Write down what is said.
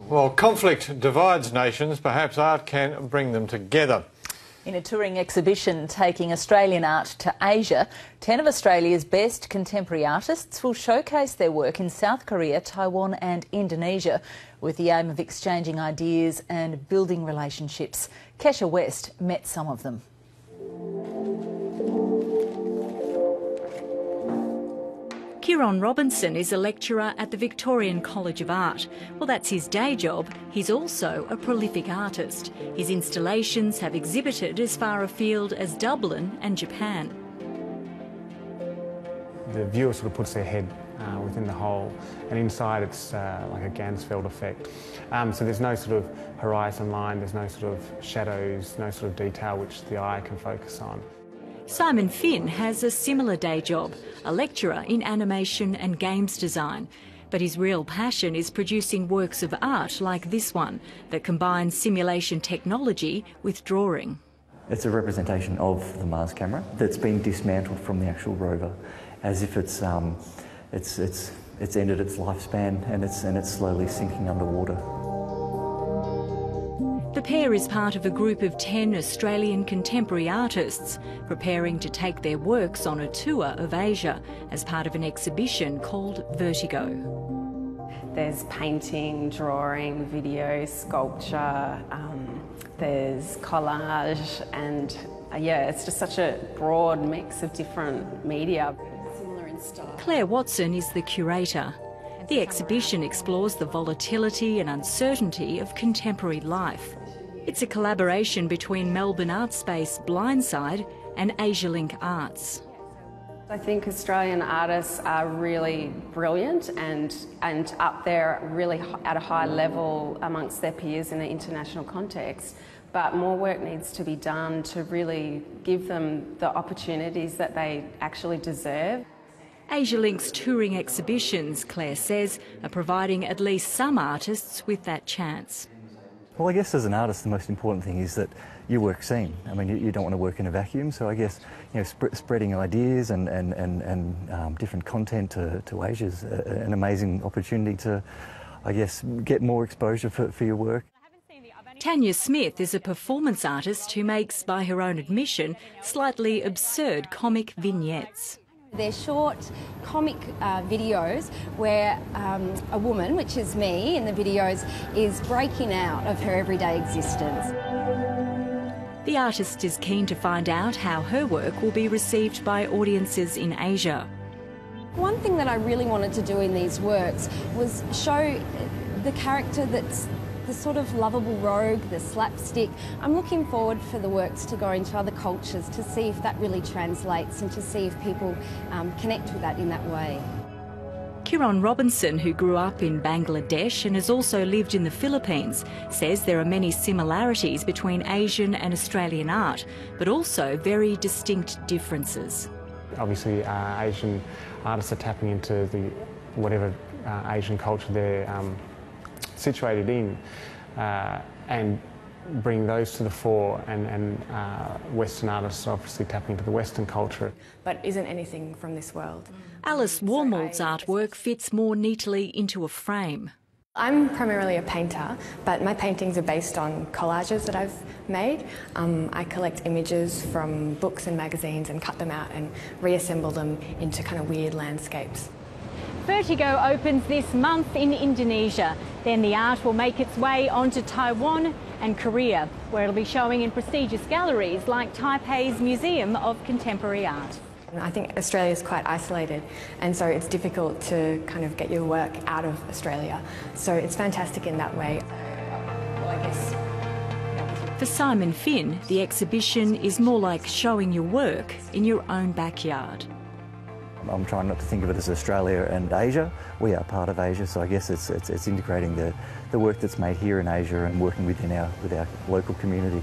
While conflict divides nations, perhaps art can bring them together. In a touring exhibition taking Australian art to Asia, 10 of Australia's best contemporary artists will showcase their work in South Korea, Taiwan and Indonesia, with the aim of exchanging ideas and building relationships. Kesha West met some of them. Kiron Robinson is a lecturer at the Victorian College of Art. Well, that's his day job. He's also a prolific artist. His installations have exhibited as far afield as Dublin and Japan. The viewer sort of puts their head within the hole, and inside it's like a Ganzfeld effect. So there's no sort of horizon line, there's no sort of shadows, no sort of detail which the eye can focus on. Simon Finn has a similar day job, a lecturer in animation and games design. But his real passion is producing works of art like this one that combines simulation technology with drawing. It's a representation of the Mars camera that's been dismantled from the actual rover, as if it's ended its lifespan and it's slowly sinking underwater. The pair is part of a group of 10 Australian contemporary artists preparing to take their works on a tour of Asia as part of an exhibition called Vertigo. There's painting, drawing, video, sculpture, there's collage, and yeah, it's just such a broad mix of different media. Similar in style. Claire Watson is the curator. The exhibition explores the volatility and uncertainty of contemporary life. It's a collaboration between Melbourne art space Blindside and Asialink Arts. I think Australian artists are really brilliant and up there really at a high level amongst their peers in an international context. But more work needs to be done to really give them the opportunities that they actually deserve. Asialink's touring exhibitions, Claire says, are providing at least some artists with that chance. Well, I guess as an artist, the most important thing is that your work's seen. I mean, you don't want to work in a vacuum, so I guess spreading ideas and different content to Asia is an amazing opportunity to, I guess, get more exposure for your work. Tania Smith is a performance artist who makes, by her own admission, slightly absurd comic vignettes. They're short comic videos where a woman, which is me in the videos, is breaking out of her everyday existence. The artist is keen to find out how her work will be received by audiences in Asia. One thing that I really wanted to do in these works was show the character that's the sort of lovable rogue, the slapstick. I'm looking forward for the works to go into other cultures to see if that really translates and to see if people connect with that in that way. Kiron Robinson, who grew up in Bangladesh and has also lived in the Philippines, says there are many similarities between Asian and Australian art, but also very distinct differences. Obviously, Asian artists are tapping into whatever Asian culture they're situated in and bring those to the fore, and Western artists are obviously tapping into the Western culture. But isn't anything from this world. Alice Wormald's artwork fits more neatly into a frame. I'm primarily a painter, but my paintings are based on collages that I've made. I collect images from books and magazines and cut them out and reassemble them into kind of weird landscapes. Vertigo opens this month in Indonesia. Then the art will make its way onto Taiwan and Korea, where it'll be showing in prestigious galleries like Taipei's Museum of Contemporary Art. I think Australia is quite isolated, and so it's difficult to kind of get your work out of Australia. So it's fantastic in that way. Well, I guess. For Simon Finn, the exhibition is more like showing your work in your own backyard. I'm trying not to think of it as Australia and Asia. We are part of Asia, so I guess it's integrating the work that's made here in Asia and working with our local community.